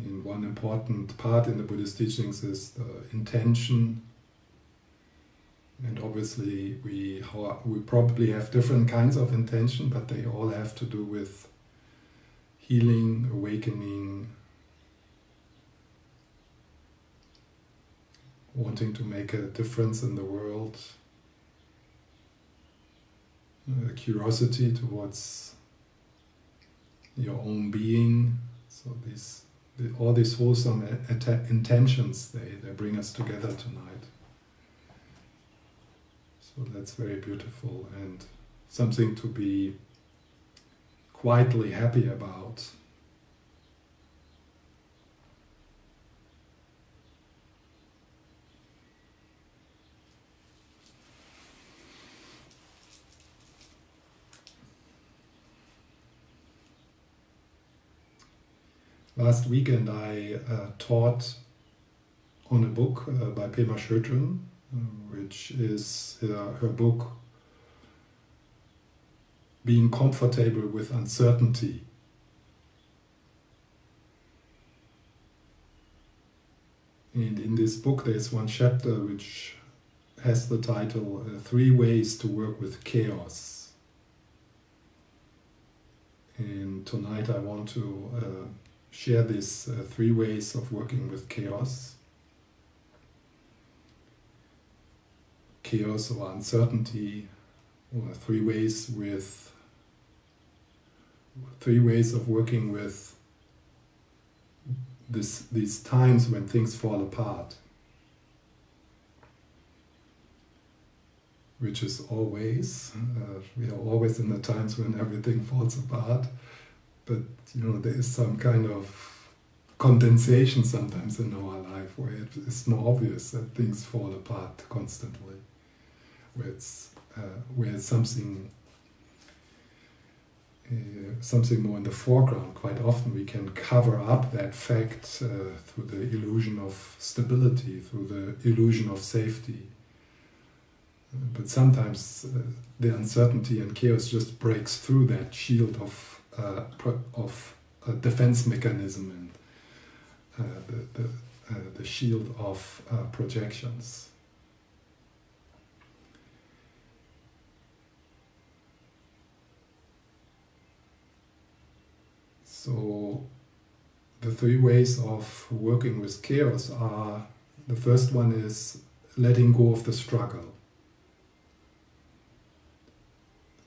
And one important part in the Buddhist teachings is the intention. And obviously we probably have different kinds of intention, but they all have to do with healing, awakening, wanting to make a difference in the world, curiosity towards your own being. So all these wholesome intentions, they bring us together tonight. So that's very beautiful and something to be quietly happy about. Last weekend I taught on a book by Pende, which is her book Being Comfortable with Uncertainty. And in this book there is one chapter which has the title 3 Ways to Work with Chaos. And tonight I want to share these 3 ways of working with chaos. Chaos or uncertainty, or 3 ways of working with these times when things fall apart, which is always, we are always in the times when everything falls apart, but there is some kind of condensation sometimes in our life where it is more obvious that things fall apart constantly, where it's something more in the foreground. Quite often we can cover up that fact through the illusion of stability, through the illusion of safety. But sometimes the uncertainty and chaos just breaks through that shield of a defense mechanism and the shield of projections. So the 3 ways of working with chaos are, the first one is letting go of the struggle.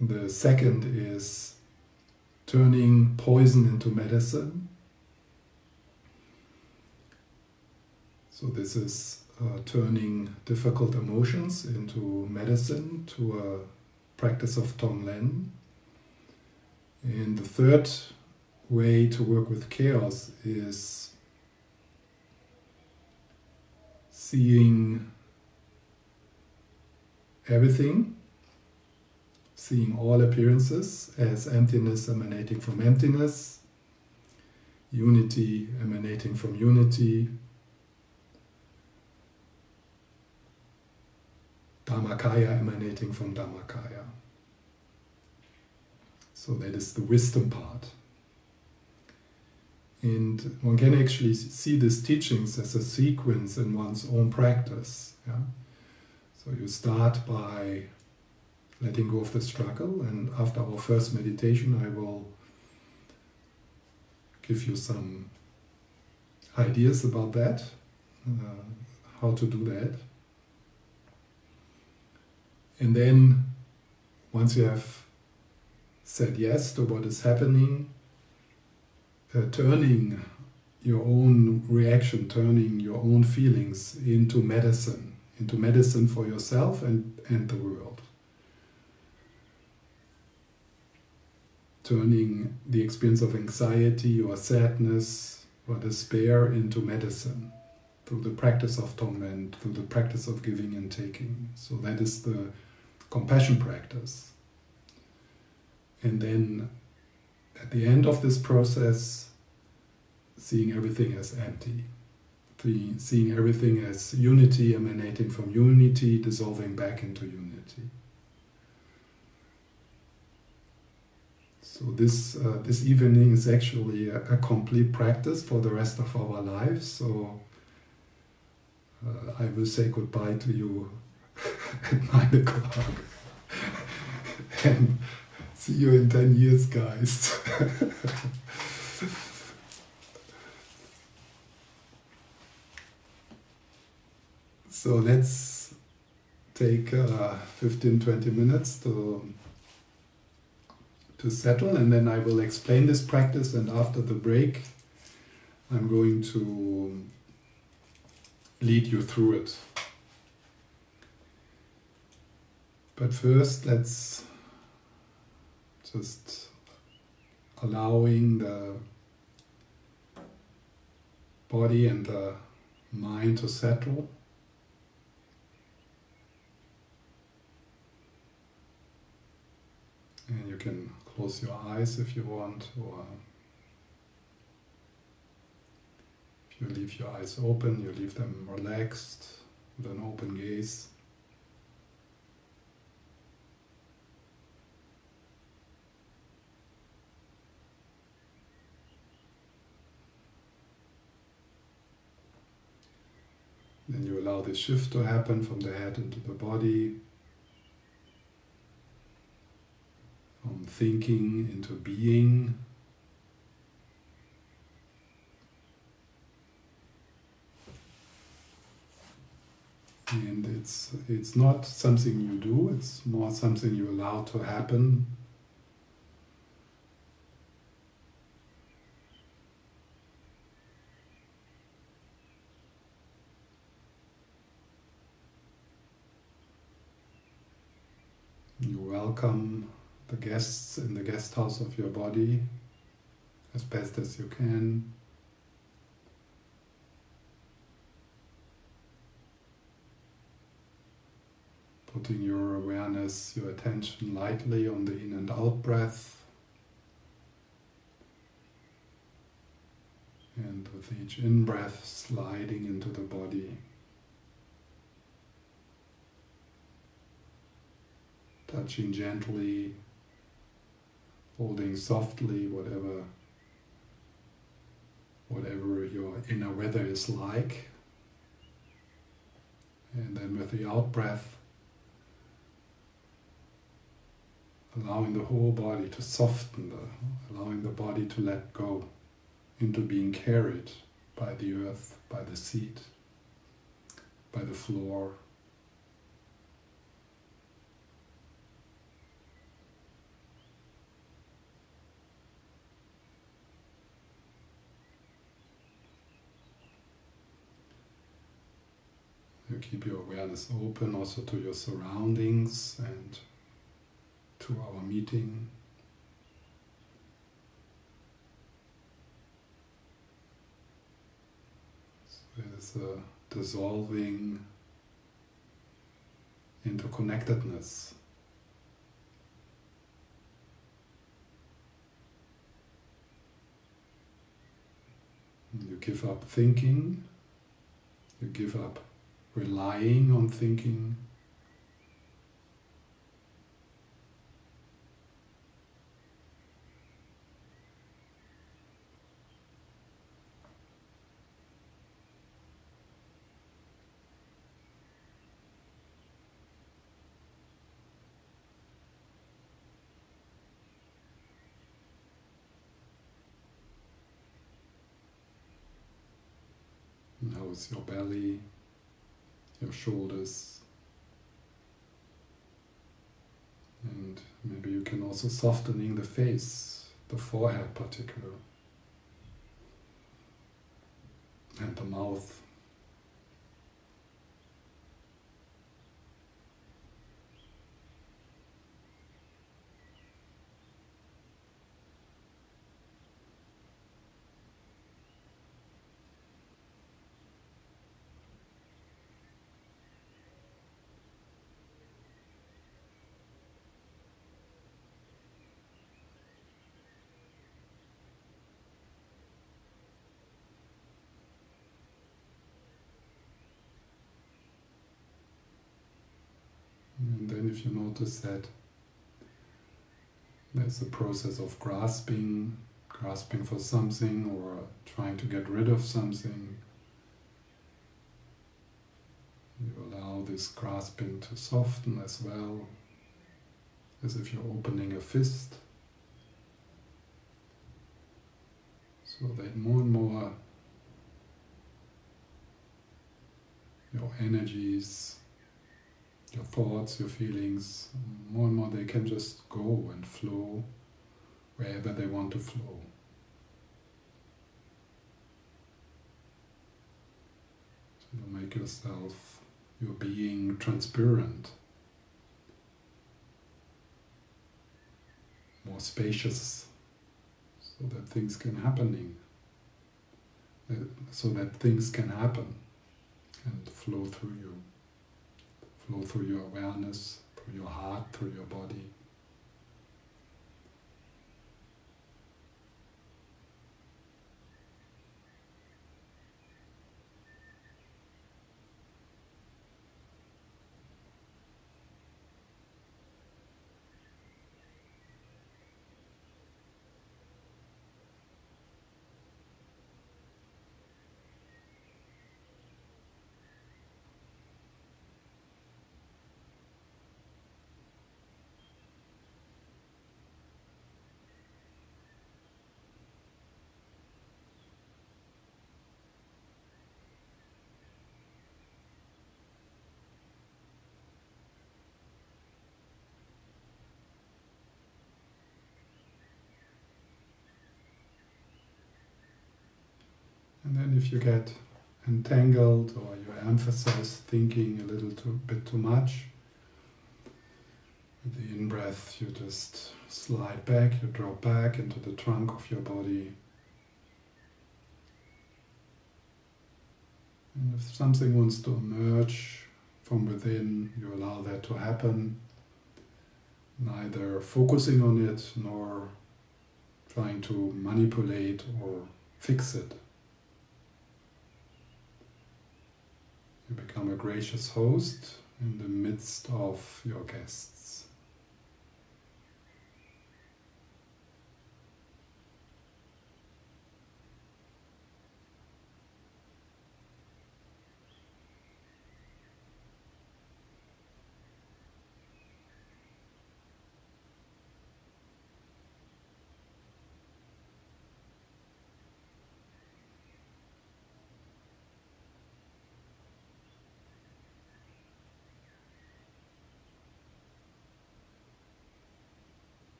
The second is turning poison into medicine. So this is turning difficult emotions into medicine, to a practice of Tonglen. And the third way to work with chaos is seeing everything, seeing all appearances as emptiness emanating from emptiness, unity emanating from unity, Dhammakaya emanating from Dhammakaya. So that is the wisdom part. And one can actually see these teachings as a sequence in one's own practice. Yeah? So you start by letting go of the struggle, and after our first meditation I will give you some ideas about that, how to do that. And then, once you have said yes to what is happening, turning your own reaction, turning your own feelings into medicine for yourself and the world. Turning the experience of anxiety or sadness or despair into medicine through the practice of Tonglen, through the practice of giving and taking. So that is the compassion practice. And then at the end of this process, seeing everything as empty, seeing everything as unity emanating from unity, dissolving back into unity. So this evening is actually a complete practice for the rest of our lives. So I will say goodbye to you at 9 o'clock. And see you in 10 years, guys. So let's take 15-20 minutes to settle, and then I will explain this practice, and after the break I'm going to lead you through it. But first let's just allowing the body and the mind to settle. And you can close your eyes if you want, or if you leave your eyes open, you leave them relaxed with an open gaze. Then you allow this shift to happen from the head into the body, from thinking into being. And it's not something you do, it's more something you allow to happen. You welcome the guests in the guest house of your body as best as you can. Putting your awareness, your attention lightly on the in and out breath. And with each in-breath sliding into the body. Touching gently, holding softly, whatever your inner weather is like. And then with the out-breath, allowing the whole body to soften, allowing the body to let go into being carried by the earth, by the seat, by the floor. You keep your awareness open also to your surroundings and to our meeting. So it is a dissolving into connectedness. You give up thinking, you give up relying on thinking. How is your belly, your shoulders, and maybe you can also softening the face, the forehead particularly, and the mouth. And then if you notice that There's the process of grasping for something or trying to get rid of something. You allow this grasping to soften as well, as if you're opening a fist, so that more and more your energies, your thoughts, your feelings, more and more they can just go and flow wherever they want to flow. So you make yourself, your being transparent, more spacious, so that things can happen and flow through you, flow through your awareness, through your heart, through your body. And then if you get entangled or you emphasize thinking a little bit too much, with the in-breath you just slide back, you drop back into the trunk of your body. And if something wants to emerge from within, you allow that to happen, neither focusing on it nor trying to manipulate or fix it. You become a gracious host in the midst of your guests.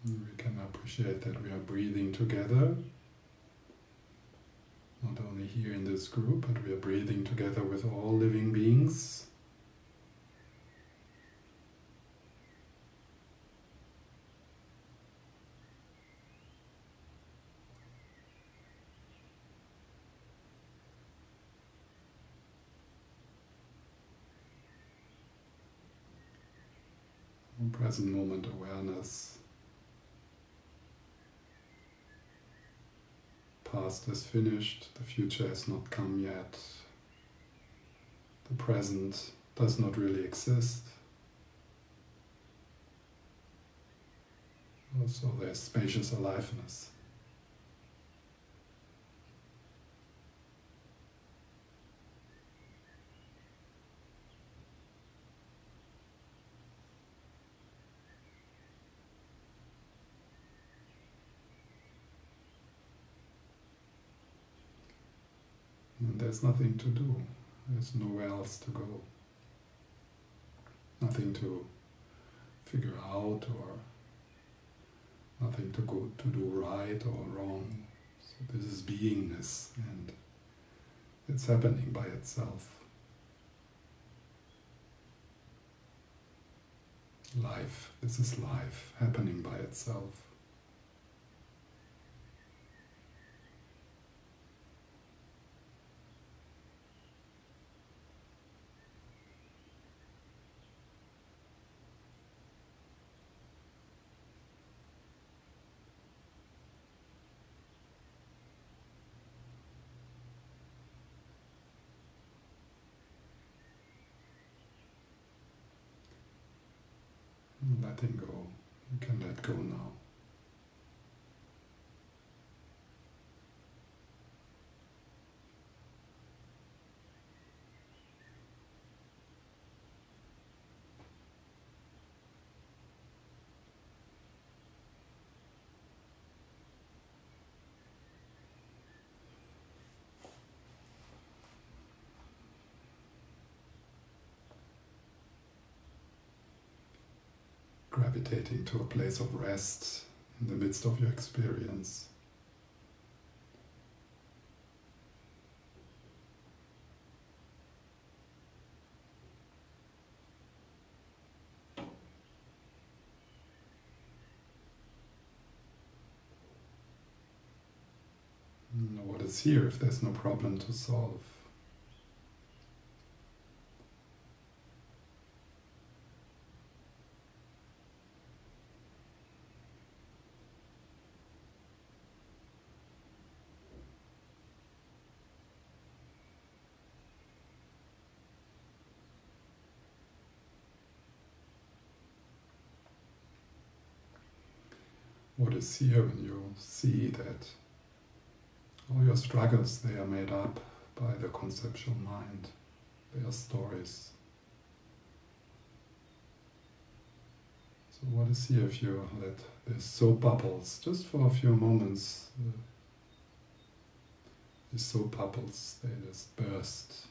We can appreciate that we are breathing together, not only here in this group, but we are breathing together with all living beings. Present moment awareness. Past is finished, the future has not come yet. The present does not really exist. Also, there's spacious aliveness. And there's nothing to do. There's nowhere else to go. Nothing to figure out or nothing to do right or wrong. So this is beingness and it's happening by itself. Life. This is life happening by itself. Letting go. You can let go now. Gravitating to a place of rest in the midst of your experience. What is here if there's no problem to solve? What is here when you see that all your struggles, they are made up by the conceptual mind. They are stories. So what is here if you let this soap bubbles, just for a few moments, these soap bubbles, they just burst.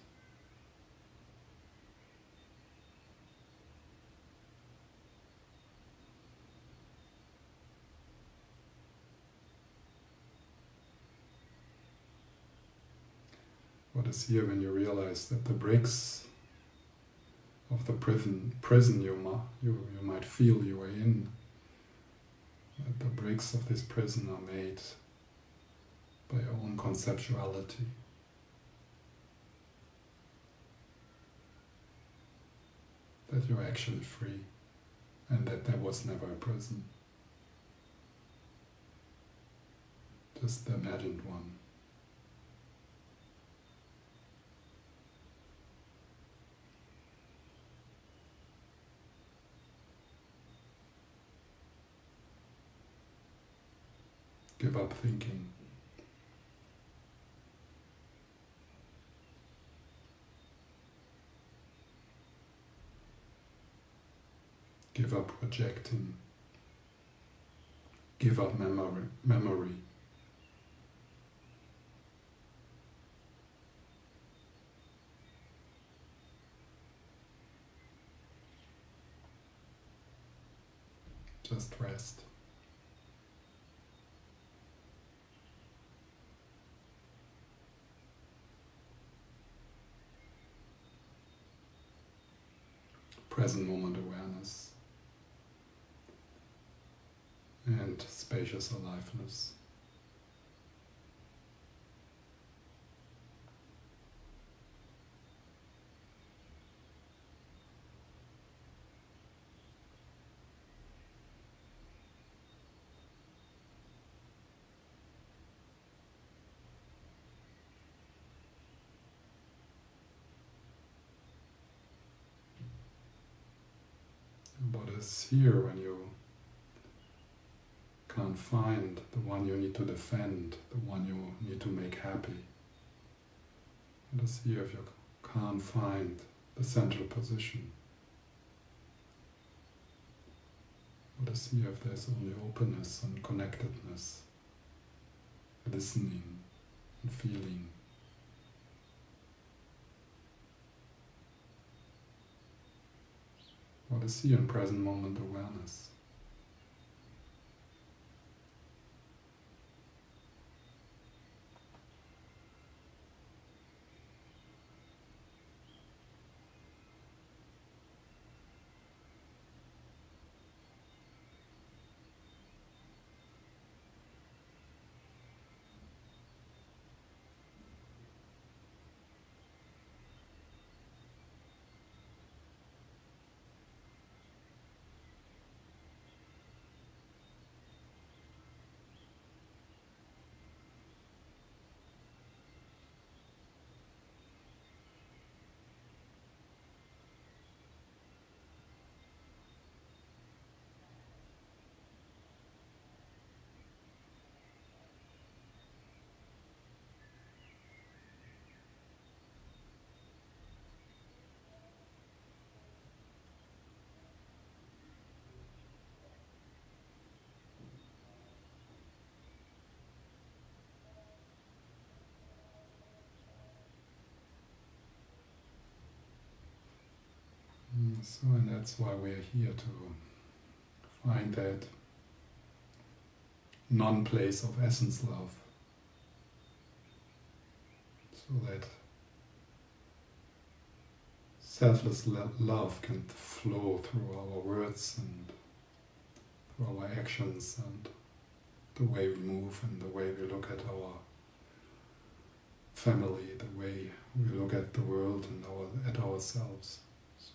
What is here when you realize that the bricks of the prison you might feel you are in, that the bricks of this prison are made by your own conceptuality. That you're actually free and that there was never a prison. Just the imagined one. Give up thinking. Give up projecting. Give up memory. Just rest. Present moment awareness and spacious aliveness. What is here when you can't find the one you need to defend, the one you need to make happy? What is here if you can't find the central position? What is here if there's only openness and connectedness, listening and feeling? What is here in present moment awareness? So, and that's why we're here to find that non-place of essence love, so that selfless love can flow through our words and through our actions and the way we move and the way we look at our family, the way we look at the world and at ourselves. So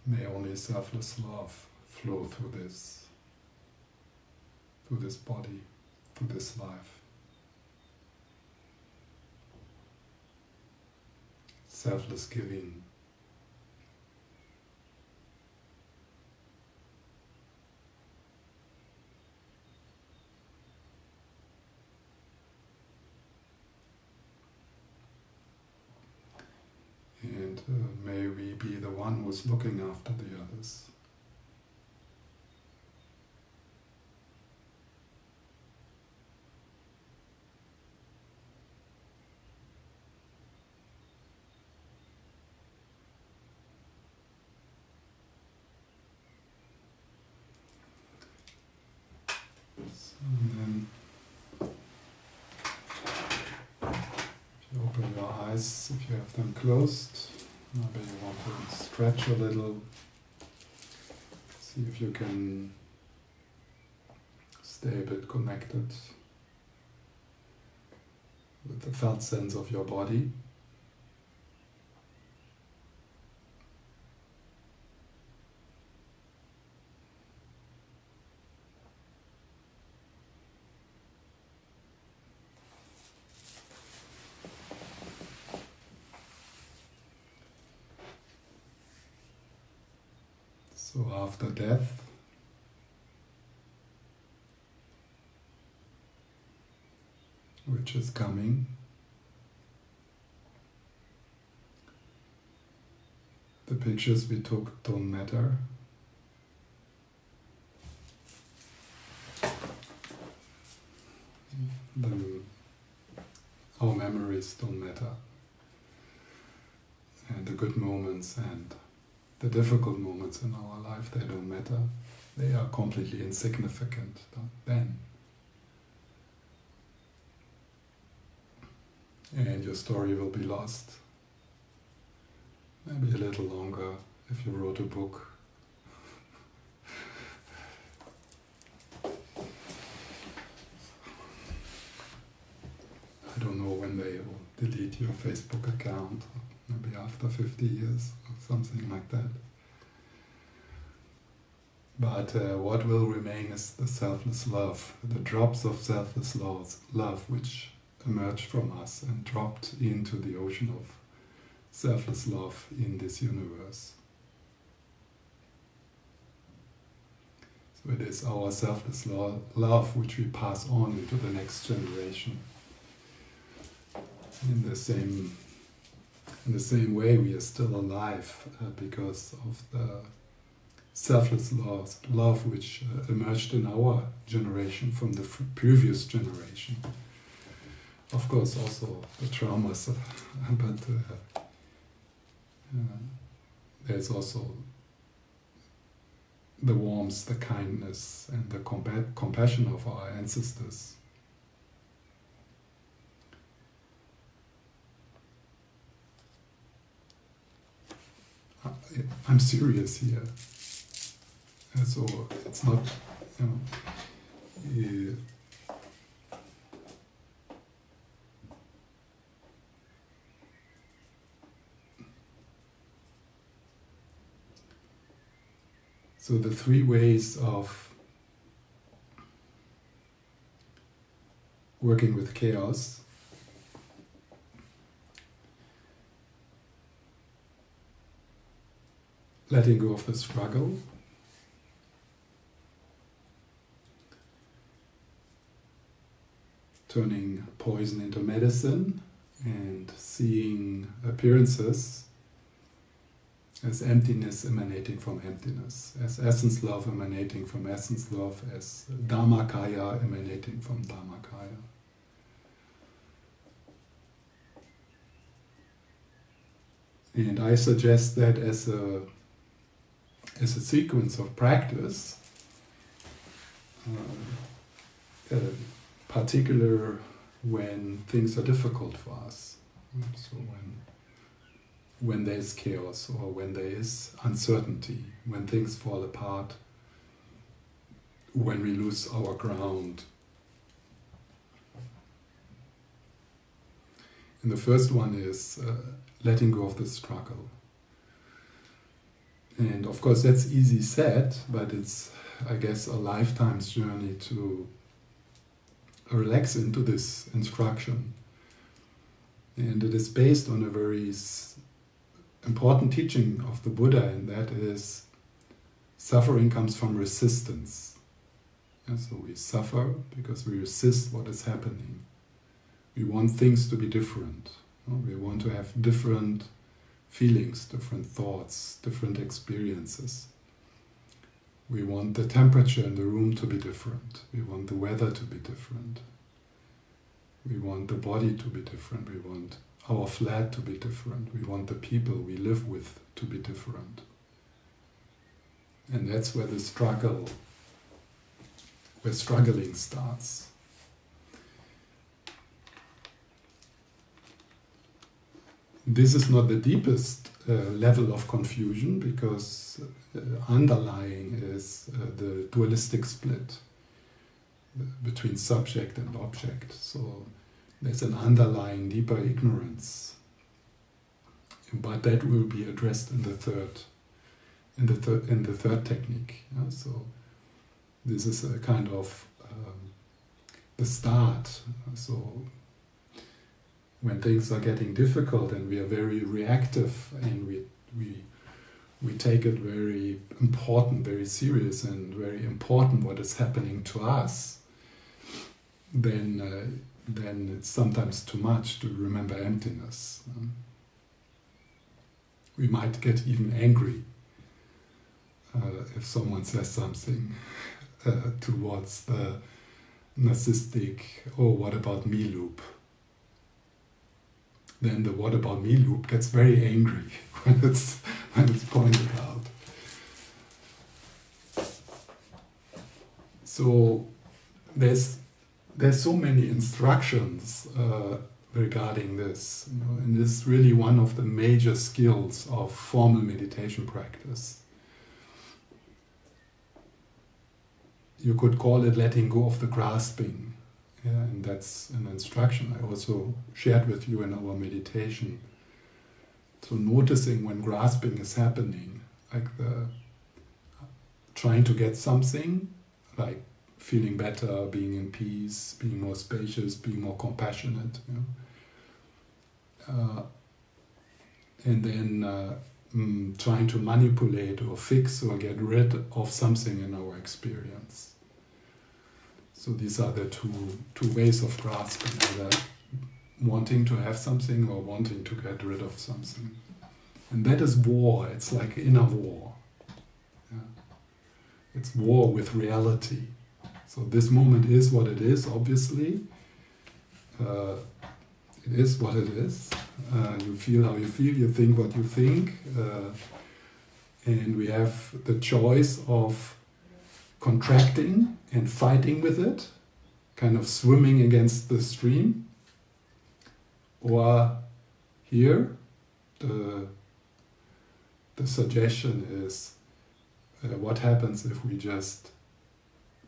may only selfless love flow through this body, through this life. Selfless giving. And may we be the one who's looking after the others. And then, if you open your eyes, if you have them closed, maybe you want to stretch a little. See if you can stay a bit connected with the felt sense of your body. So after death, which is coming, the pictures we took don't matter. Our memories don't matter. And the good moments and the difficult moments in our life, they don't matter. They are completely insignificant then. And your story will be lost. Maybe a little longer if you wrote a book. I don't know when they will delete your Facebook account. Maybe after 50 years or something like that. But what will remain is the selfless love, the drops of selfless love which emerged from us and dropped into the ocean of selfless love in this universe. So it is our selfless love which we pass on into the next generation. In the same way, we are still alive because of the selfless love which emerged in our generation from the previous generation. Of course, also the traumas, but there's also the warmth, the kindness, and the compassion of our ancestors. I'm serious here. So it's not, so the three ways of working with chaos. Letting go of the struggle, turning poison into medicine, and seeing appearances as emptiness emanating from emptiness, as essence love emanating from essence love, as Dharmakaya emanating from Dharmakaya. And I suggest that as a sequence of practice, particular when things are difficult for us. So when there is chaos or when there is uncertainty, when things fall apart, when we lose our ground. And the first one is letting go of the struggle. And of course that's easy said, but it's, I guess, a lifetime's journey to relax into this instruction. And it is based on a very important teaching of the Buddha, and that is suffering comes from resistance. And so we suffer because we resist what is happening. We want things to be different. We want to have different feelings, different thoughts, different experiences. We want the temperature in the room to be different. We want the weather to be different. We want the body to be different. We want our flat to be different. We want the people we live with to be different. And that's where the struggle, where struggling starts. This is not the deepest level of confusion, because underlying is the dualistic split between subject and object. So there's an underlying deeper ignorance, but that will be addressed in the third technique. Yeah? So this is a kind of the start. So when things are getting difficult and we are very reactive and we take it very important, very serious and very important what is happening to us, then it's sometimes too much to remember emptiness. We might get even angry if someone says something towards the narcissistic, oh, what about me loop. Then the what about me loop gets very angry when it's pointed out. So there's so many instructions regarding this, and this is really one of the major skills of formal meditation practice. You could call it letting go of the grasping. Yeah, and that's an instruction I also shared with you in our meditation. So noticing when grasping is happening, like trying to get something, like feeling better, being in peace, being more spacious, being more compassionate. And then trying to manipulate or fix or get rid of something in our experience. So these are the two ways of grasping, either wanting to have something or wanting to get rid of something. And that is war. It's like inner war. Yeah. It's war with reality. So this moment is what it is, obviously. It is what it is. You feel how you feel, you think what you think. And we have the choice of contracting and fighting with it, kind of swimming against the stream, or here the suggestion is what happens if we just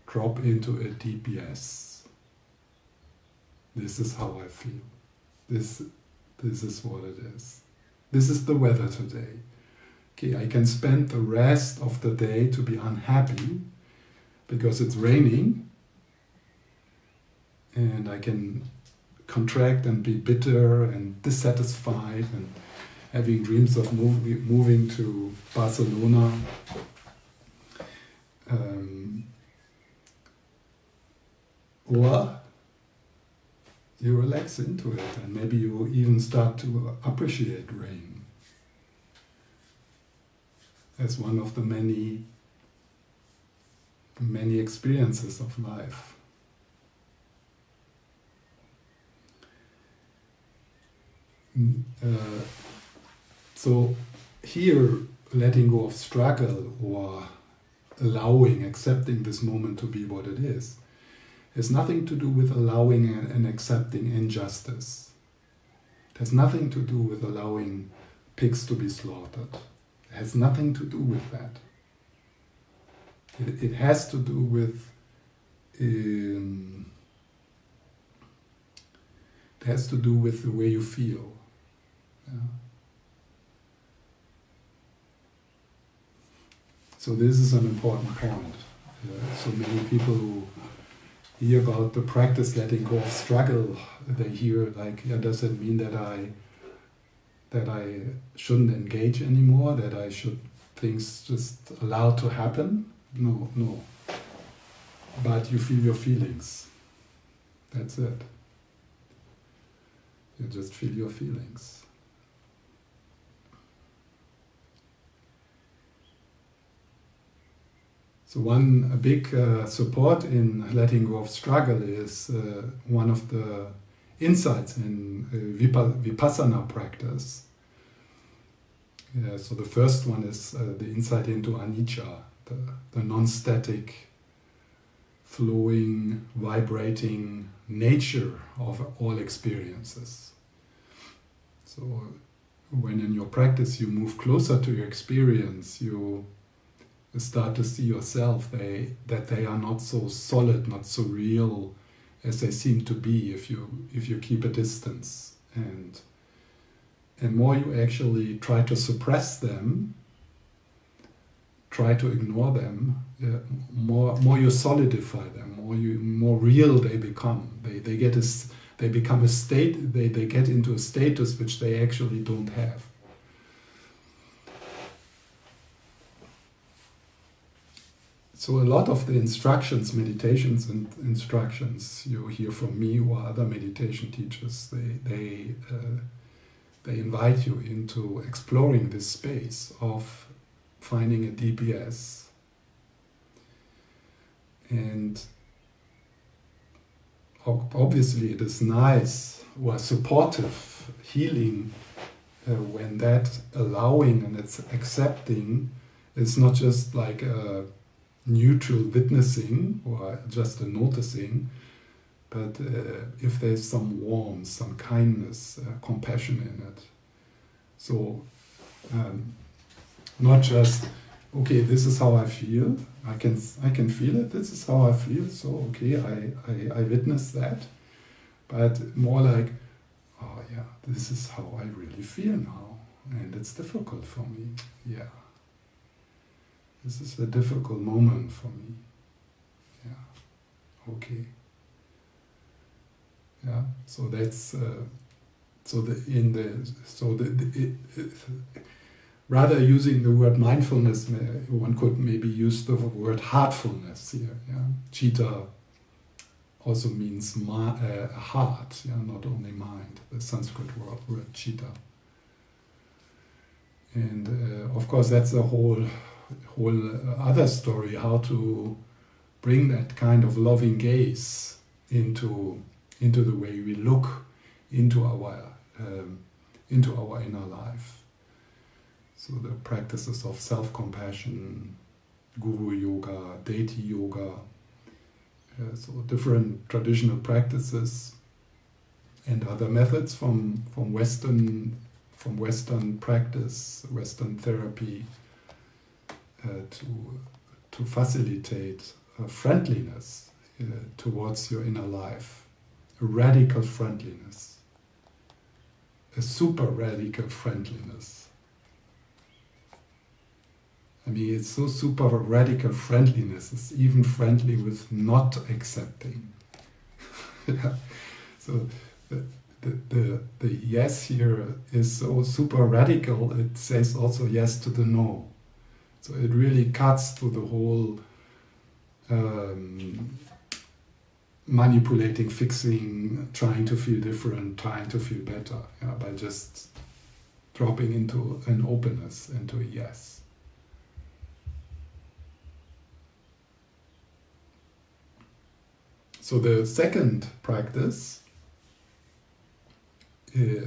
drop into a deep yes. This is how I feel. This is what it is. This is the weather today. Okay, I can spend the rest of the day to be unhappy because it's raining, and I can contract and be bitter and dissatisfied and having dreams of moving to Barcelona. Or you relax into it, and maybe you even start to appreciate rain as one of the many experiences of life. So here, letting go of struggle or allowing, accepting this moment to be what it is, has nothing to do with allowing and accepting injustice. It has nothing to do with allowing pigs to be slaughtered. It has nothing to do with that. It has to do with the way you feel. Yeah. So this is an important point. So many people who hear about the practice letting go of struggle, they hear like, yeah, does it mean that I shouldn't engage anymore? That I should things just allowed to happen? No. But you feel your feelings. That's it. You just feel your feelings. So a big support in letting go of struggle is one of the insights in Vipassana practice. So the first one is the insight into anicca, the non-static, flowing, vibrating nature of all experiences. So when in your practice you move closer to your experience, you start to see yourself that they are not so solid, not so real as they seem to be if you keep a distance, and more you actually try to suppress them, try to ignore them, more you solidify them, more real they become. They become a state. They get into a status which they actually don't have. So a lot of the instructions, meditations and instructions you hear from me or other meditation teachers, they invite you into exploring this space of finding a DPS. And obviously it is nice or supportive, healing, when that allowing and it's accepting is not just like a neutral witnessing or just a noticing, but if there's some warmth, some kindness, compassion in it. So not just, okay, this is how I feel, I can feel it, this is how I feel, so okay, I witness that, but more like, oh yeah, this is how I really feel now, and it's difficult for me, yeah. This is a difficult moment for me. Yeah. Okay. Yeah. So that's rather using the word mindfulness, one could maybe use the word heartfulness here. Yeah. Chitta also means heart. Yeah, not only mind. The Sanskrit word chitta. And of course, that's a whole other story, how to bring that kind of loving gaze into the way we look into our inner life. So the practices of self-compassion, guru yoga, deity yoga, so different traditional practices and other methods from Western practice, Western therapy, to facilitate friendliness towards your inner life, a radical friendliness, a super radical friendliness. I mean, it's so super radical friendliness, it's even friendly with not accepting. Yeah. So the yes here is so super radical, it says also yes to the no. So it really cuts through the whole manipulating, fixing, trying to feel different, trying to feel better, yeah, by just dropping into an openness, into a yes. So the second practice,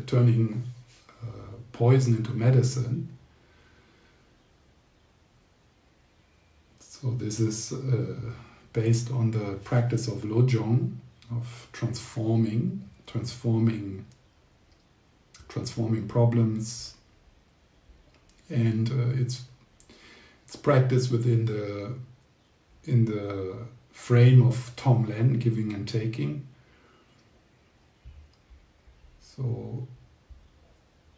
turning poison into medicine. So this is based on the practice of Lojong, of transforming problems, and it's practiced within the frame of Tonglen, giving and taking. So,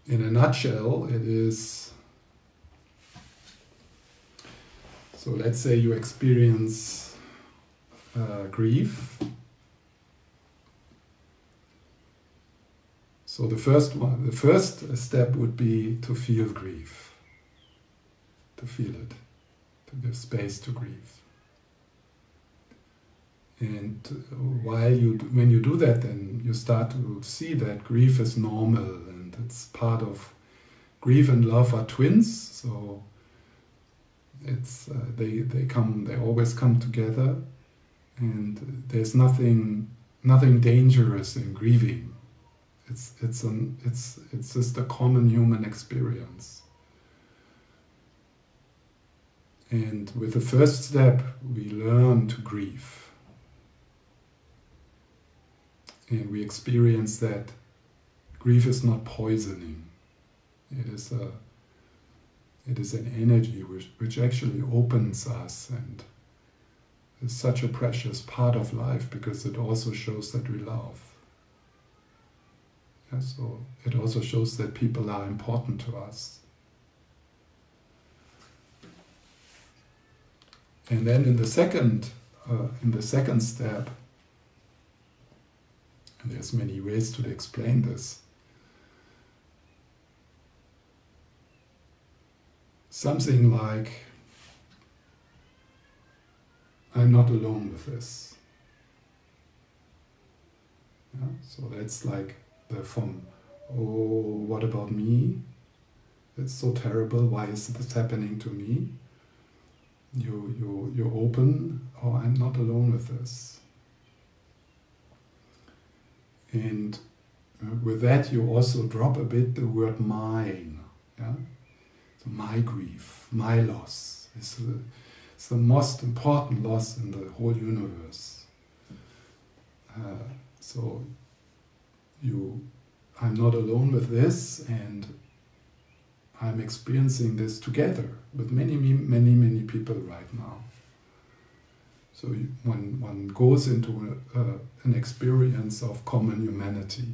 in a nutshell, it is. So let's say you experience grief. So the first step would be to feel grief, to feel it, to give space to grief. And when you do that, then you start to see that grief is normal, and it's part of grief and love are twins. So it's they always come together, and there's nothing dangerous in grieving. It's just a common human experience. And with the first step, we learn to grieve, and we experience that grief is not poisoning. It is an energy which actually opens us, and is such a precious part of life because it also shows that we love. Yeah, so it also shows that people are important to us. And then in the second step, and there's many ways to explain this, something like, I'm not alone with this. Yeah? So that's like from, oh, what about me? It's so terrible, why is this happening to me? You open, oh, I'm not alone with this. And with that you also drop a bit the word mine. Yeah? So my grief, my loss, is the most important loss in the whole universe. So I'm not alone with this, and I'm experiencing this together with many people right now. So when one goes into an experience of common humanity.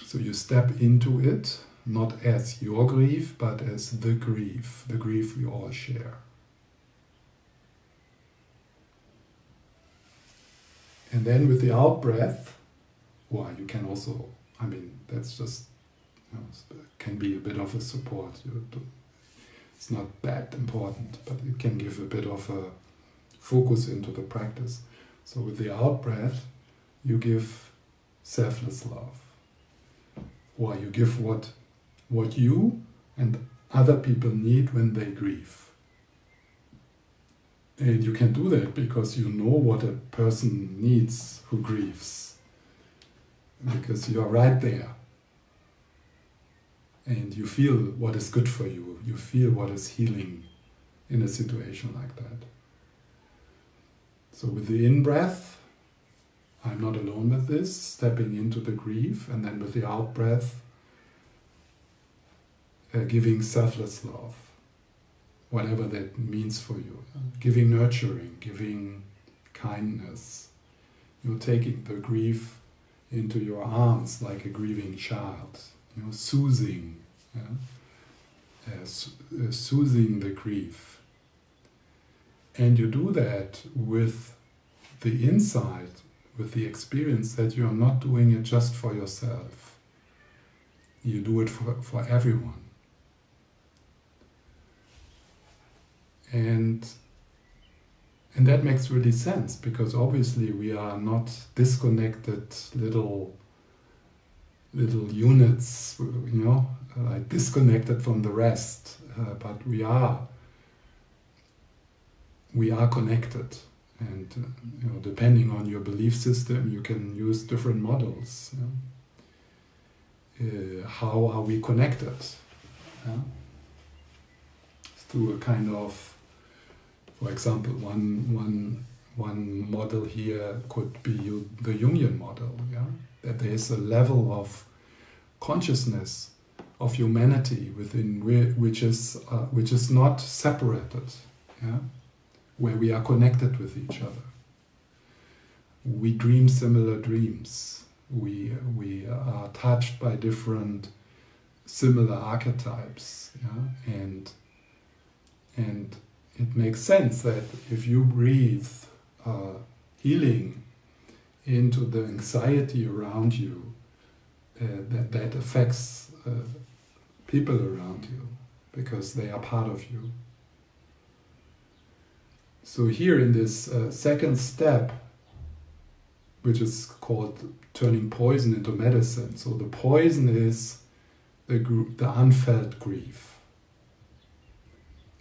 So you step into it, not as your grief, but as the grief we all share. And then with the out-breath, well, you can also, that's just, can be a bit of a support. It's not that important, but it can give a bit of a focus into the practice. So with the out-breath, you give selfless love. Or you give what you and other people need when they grieve. And you can do that because you know what a person needs who grieves. Because you are right there. And you feel what is good for you. You feel what is healing in a situation like that. So with the in-breath, I'm not alone with this, stepping into the grief, and then with the out-breath, giving selfless love, whatever that means for you. Giving nurturing, giving kindness. You're taking the grief into your arms like a grieving child. Soothing, soothing the grief. And you do that with the insight, with the experience that you are not doing it just for yourself. You do it for everyone. And that makes really sense, because obviously we are not disconnected little units, like disconnected from the rest, but we are connected. And depending on your belief system, you can use different models. How are we connected? Through a kind of, for example, one model here could be the Jungian model. That there is a level of consciousness of humanity within which is not separated. Where we are connected with each other. We dream similar dreams. We are touched by different similar archetypes. And it makes sense that if you breathe healing into the anxiety around you, that affects people around you because they are part of you. So here in this second step, which is called turning poison into medicine. So the poison is the unfelt grief.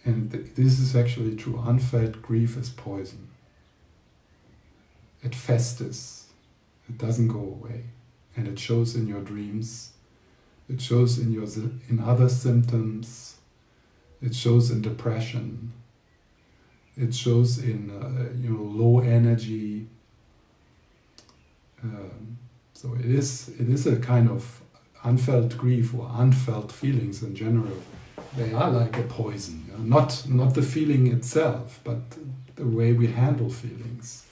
And this is actually true. Unfelt grief is poison. It festers. It doesn't go away. And it shows in your dreams. It shows in other symptoms. It shows in depression. It shows in low energy. So it is a kind of unfelt grief or unfelt feelings in general. They are like a poison, not the feeling itself, but the way we handle feelings.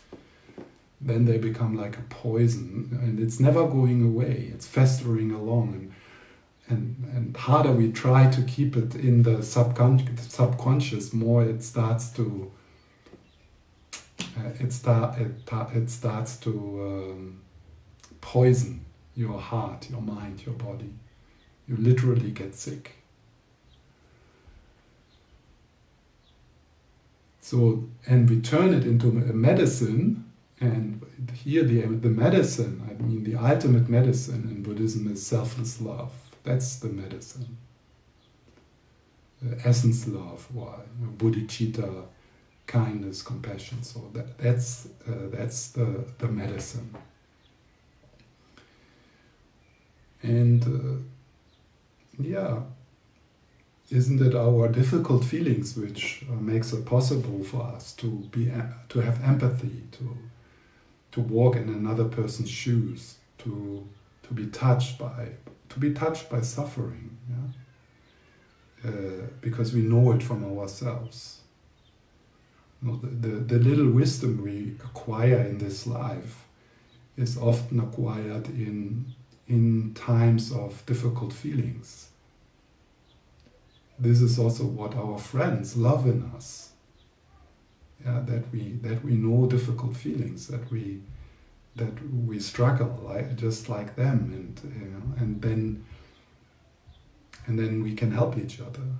Then they become like a poison, and it's never going away. It's festering along, and harder we try to keep it in the subconscious, more it starts to poison your heart, your mind, your body. You literally get sick. So, and we turn it into a medicine, and here the medicine, I mean the ultimate medicine in Buddhism is selfless love. That's the medicine. Essence love, or bodhicitta, kindness, compassion. So that's the medicine. And isn't it our difficult feelings which makes it possible for us to have empathy, to walk in another person's shoes, to be touched by suffering, because we know it from ourselves. The little wisdom we acquire in this life is often acquired in times of difficult feelings. This is also what our friends love in us. That we know difficult feelings, that we struggle just like them, and then we can help each other.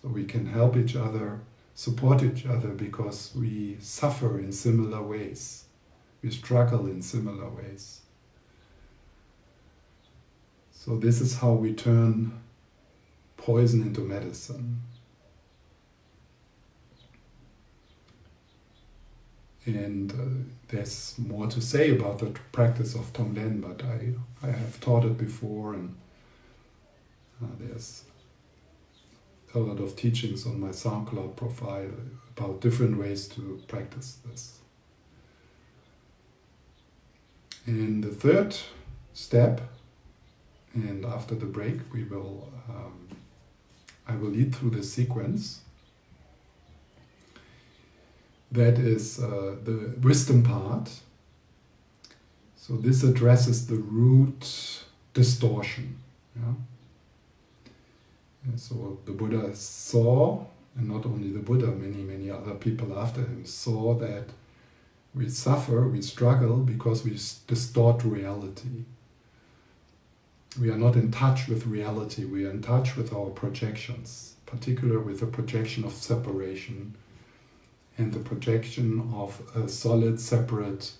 So we can help each other, support each other, because we suffer in similar ways. We struggle in similar ways. So this is how we turn poison into medicine. And there's more to say about the practice of Tonglen, but I have taught it before, and there's a lot of teachings on my SoundCloud profile about different ways to practice this. And the third step, and after the break I will lead through the sequence. That is the wisdom part. So this addresses the root distortion. And so the Buddha saw, and not only the Buddha, many other people after him saw that we suffer, we struggle because we distort reality. We are not in touch with reality, we are in touch with our projections, particularly with the projection of separation and the projection of a solid, separate,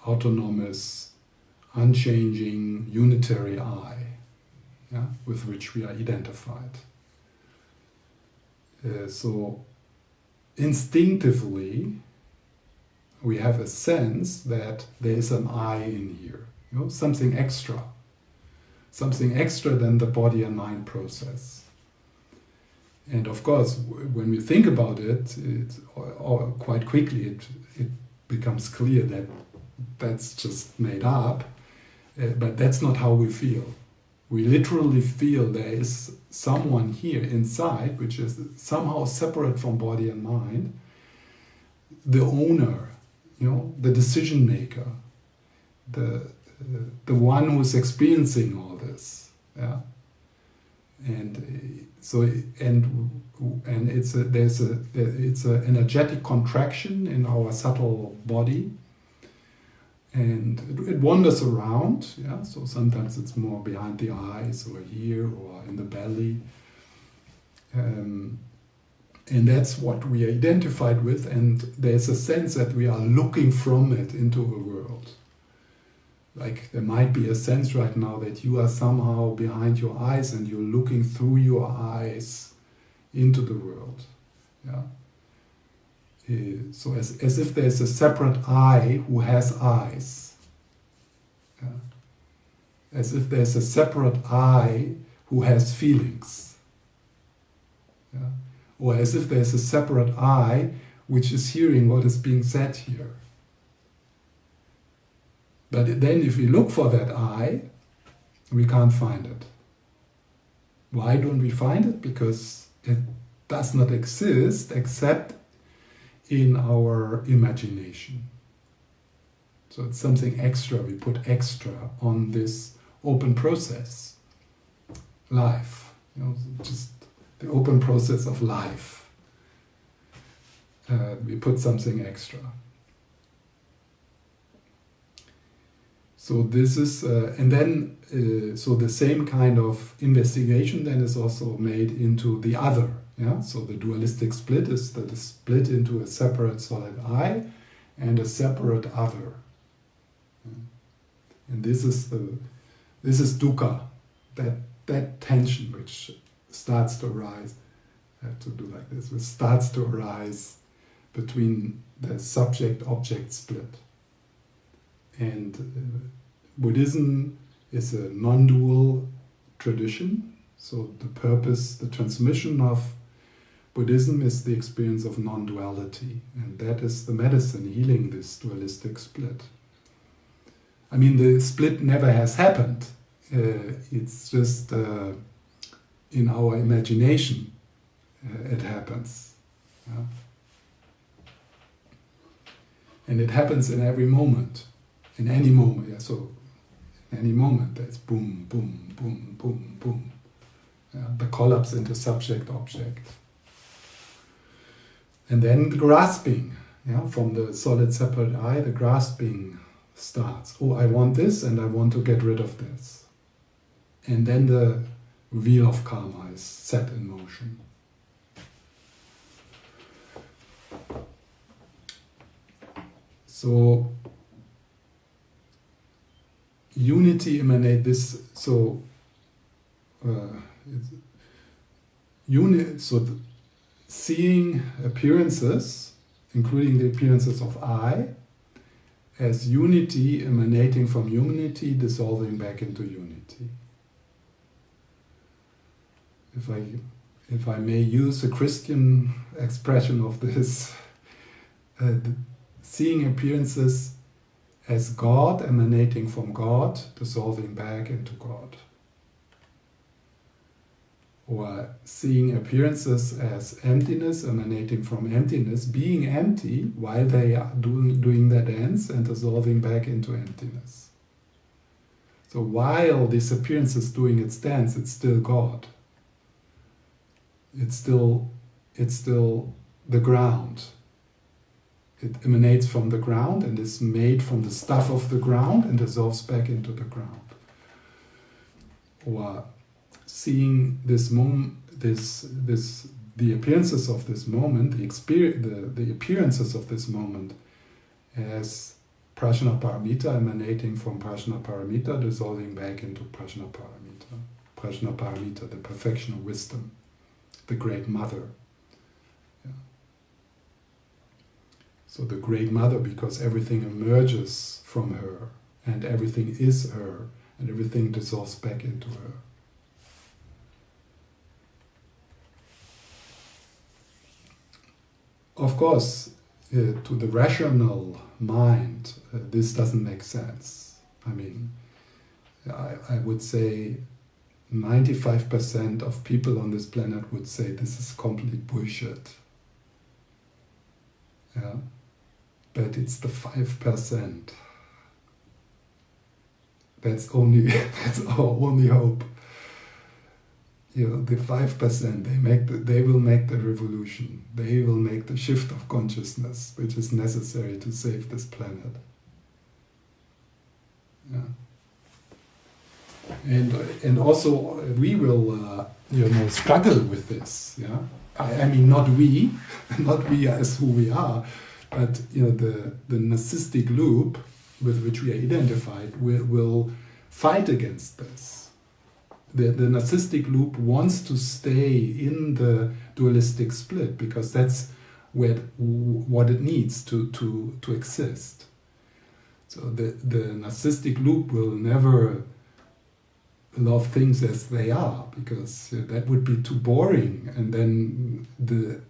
autonomous, unchanging, unitary I, with which we are identified. So instinctively, we have a sense that there is an I in here, something extra than the body and mind process. And of course, when we think about it, quite quickly it becomes clear that that's just made up, but that's not how we feel. We literally feel there is someone here inside which is somehow separate from body and mind, the owner, the decision maker, the one who's experiencing all this, yeah. And so it's an energetic contraction in our subtle body, and it wanders around, yeah. So sometimes it's more behind the eyes, or here, or in the belly, and that's what we are identified with. And there's a sense that we are looking from it into a world. Like there might be a sense right now that you are somehow behind your eyes and you're looking through your eyes into the world. Yeah. So as if there's a separate I who has eyes. Yeah. As if there's a separate I who has feelings. Yeah. Or as if there's a separate I which is hearing what is being said here. But then if we look for that I, we can't find it. Why don't we find it? Because it does not exist except in our imagination. So it's something extra, we put extra on this open process. Life, just the open process of life. We put something extra. So this is, and then, so the same kind of investigation then is also made into the other. Yeah. So the dualistic split is that is split into a separate solid I and a separate other. Yeah. And this is dukkha, that tension which starts to arise. I have to do like this. Which starts to arise between the subject-object split. And Buddhism is a non-dual tradition, so the transmission of Buddhism is the experience of non-duality, and that is the medicine healing this dualistic split. I mean, the split never has happened, it's just in our imagination it happens. Yeah? And it happens in every moment. In any moment, yeah. So, in any moment, there's boom, boom, boom, boom, boom. Yeah? The collapse into subject-object. And then the grasping, yeah, from the solid separate I, the grasping starts. Oh, I want this, and I want to get rid of this. And then the wheel of karma is set in motion. So unity emanate this. So seeing appearances, including the appearances of I, as unity emanating from unity, dissolving back into unity. If I may use a Christian expression of this, seeing appearances as God emanating from God, dissolving back into God. Or seeing appearances as emptiness emanating from emptiness, being empty while they are doing their dance and dissolving back into emptiness. So while this appearance is doing its dance, it's still God. It's still the ground. It emanates from the ground and is made from the stuff of the ground and dissolves back into the ground. Or seeing this moment, the appearances of this moment, the appearances of this moment as prajna paramita emanating from prajna paramita, dissolving back into prajna paramita. Prajna paramita, the perfection of wisdom, the great mother. So the Great Mother, because everything emerges from her, and everything is her, and everything dissolves back into her. Of course, to the rational mind, this doesn't make sense. I mean, I would say 95% of people on this planet would say this is complete bullshit. Yeah? But it's the 5%. That's our only hope. You know, the 5%, they will make the revolution. They will make the shift of consciousness, which is necessary to save this planet. Yeah. And also we will, struggle with this. Yeah. I mean, not we as who we are, but the narcissistic loop with which we are identified will fight against this. The narcissistic loop wants to stay in the dualistic split because that's what it needs to exist. So the narcissistic loop will never love things as they are because that would be too boring, and then the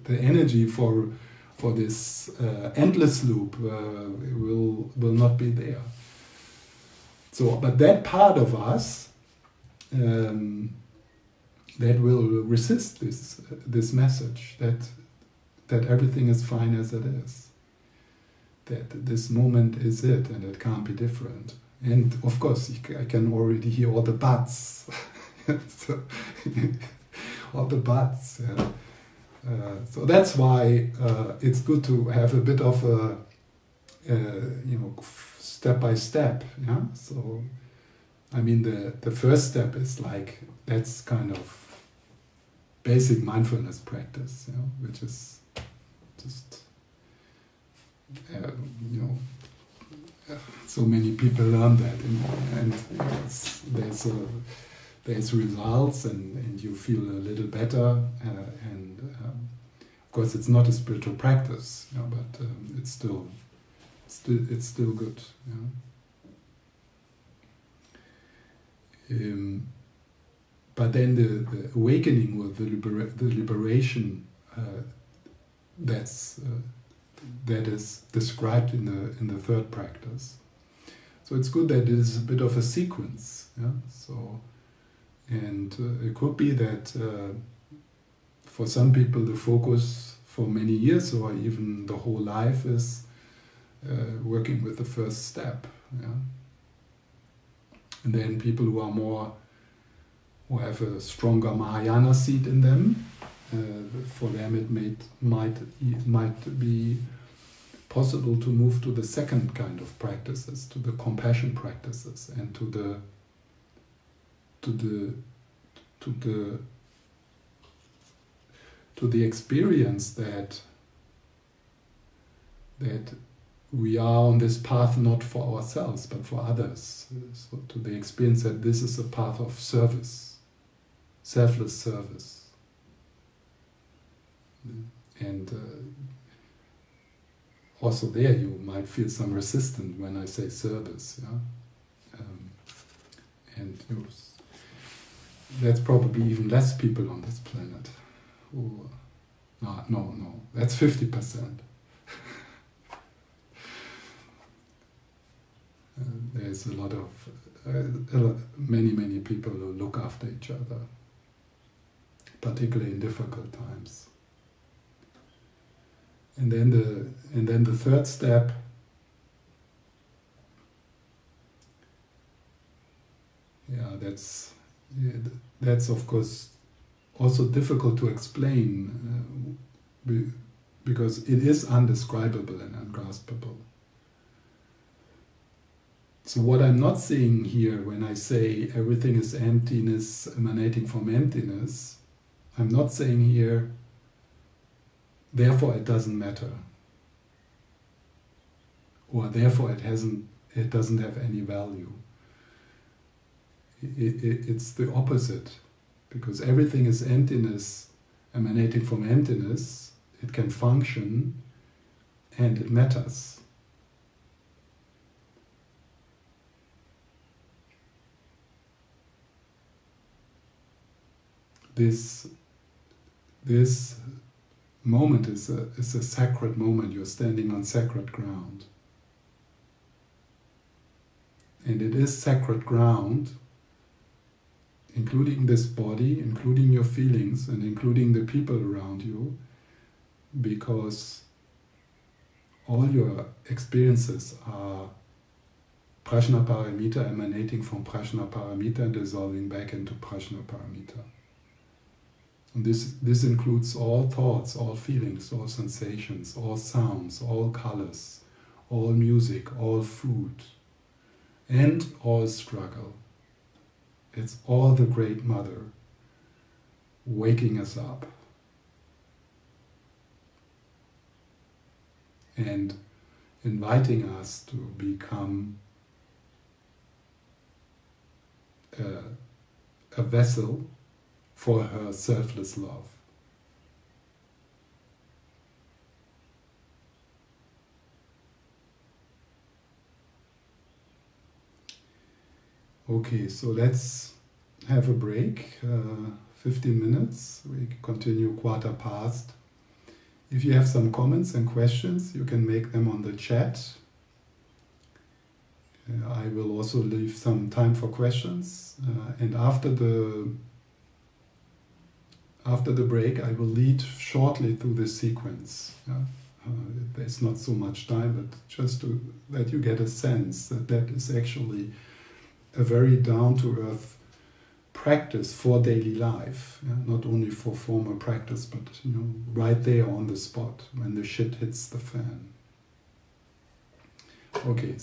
energy for this endless loop will not be there. So, but that part of us that will resist this message that everything is fine as it is, that this moment is it and it can't be different. And of course, I can already hear all the buts, all the buts. Yeah. So that's why it's good to have a bit of a step by step. Yeah. So I mean the first step is like, that's kind of basic mindfulness practice, which is just so many people learn that, and there's results, and you feel a little better, and of course it's not a spiritual practice, but it's still good. But then the awakening, or the liberation, that is described in the third practice. So it's good that it is a bit of a sequence. Yeah. So, and it could be that for some people the focus for many years or even the whole life is working with the first step. Yeah. And then people who have a stronger Mahayana seed in them, for them it might be possible to move to the second kind of practices, to the compassion practices, and to the experience that we are on this path not for ourselves but for others. So to the experience that this is a path of service, selfless service. And also there you might feel some resistance when I say service. Yeah? And that's probably even less people on this planet. No, that's 50%. There's a lot of many people who look after each other, particularly in difficult times. And then the third step, that's of course also difficult to explain because it is undescribable and ungraspable. So what I'm not saying here when I say everything is emptiness emanating from emptiness, I'm not saying here, therefore it doesn't matter, or therefore it doesn't have any value. It's the opposite, because everything is emptiness emanating from emptiness. It can function and it matters. This moment is a sacred moment. You're standing on sacred ground. And it is sacred ground, including this body, including your feelings, and including the people around you, because all your experiences are prajna paramita emanating from prajna paramita and dissolving back into prajna paramita. And this includes all thoughts, all feelings, all sensations, all sounds, all colors, all music, all food, and all struggle. It's all the Great Mother waking us up and inviting us to become a vessel for her selfless love. Okay, so let's have a break, 15 minutes. We continue 1:15. If you have some comments and questions, you can make them on the chat. I will also leave some time for questions, and after the break I will lead shortly through this sequence. There's not so much time, but just that you get a sense that is actually a very down-to-earth practice for daily life, not only for formal practice, but right there on the spot when the shit hits the fan. Okay.